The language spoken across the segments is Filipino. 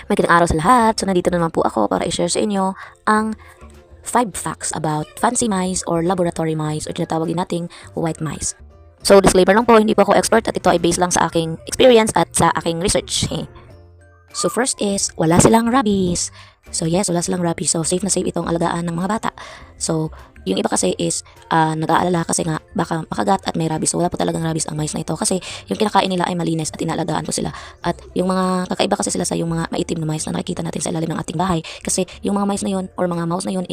Magandang araw sa lahat. So, nandito naman po ako para i-share sa inyo ang 5 facts about fancy mice or laboratory mice o tinatawag din nating white mice. So, disclaimer lang po, hindi po ako expert at ito ay based lang sa aking experience at sa aking research. So, first is, wala silang rabies. So, yes, wala silang rabies. So, safe na safe itong alagaan ng mga bata. So, yung iba kasi is nag-aalala kasi nga baka makagat at may rabies. So, wala po talagang rabies ang mice na ito kasi yung kinakain nila ay malinis at inaalagaan po sila. At yung mga kakaiba kasi sila sa yung mga maitim na mice na nakikita natin sa ilalim ng ating bahay. Kasi yung mga mice na yun or mga mouse na yun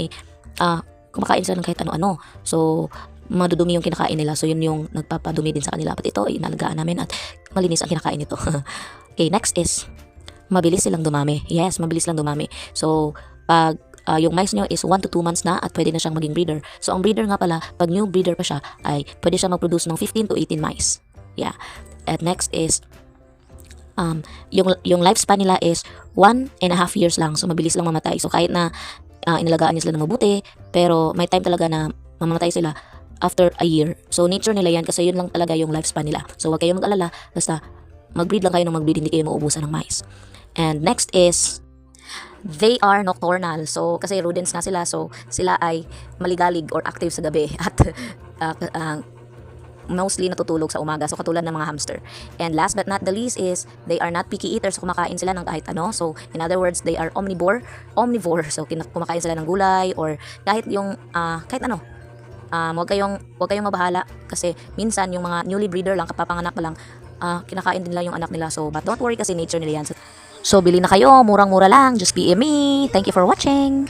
kumakain sila ng kahit ano-ano. So, madudumi yung kinakain nila. So, yun yung nagpapadumi din sa kanila. At ito ay inaalagaan namin at malinis ang kinakain nito. Okay, next is mabilis silang dumami. Yes, mabilis lang dumami. So, pag yung mice nyo is 1 to 2 months na at pwede na siyang maging breeder. So, ang breeder nga pala, pag new breeder pa siya, ay pwede siya mag-produce ng 15 to 18 mice. Yeah. At next is, yung lifespan nila is 1.5 years lang. So, mabilis lang mamatay. So, kahit na inalagaan niya sila ng mabuti, pero may time talaga na mamamatay sila after a year. So, nature nila yan kasi yun lang talaga yung lifespan nila. So, huwag kayong mag-alala. Basta, mag-breed lang kayo ng mag-breed, hindi kayo mauubusan ng mice. And next is, they are nocturnal. So, kasi rodents nga sila. So, sila ay maligalig or active sa gabi. At mostly natutulog sa umaga. So, katulad ng mga hamster. And last but not the least is, they are not picky eaters. So, kumakain sila ng kahit ano. So, in other words, they are omnivore. So, kumakain sila ng gulay or kahit yung, kahit ano. Huwag kayong mabahala. Kasi minsan, yung mga newly breeder lang, kapapanganak pa lang, kinakain din lang yung anak nila. So, but don't worry kasi nature nila yan. So, bili na kayo. Murang-mura lang. Just PM me. Thank you for watching.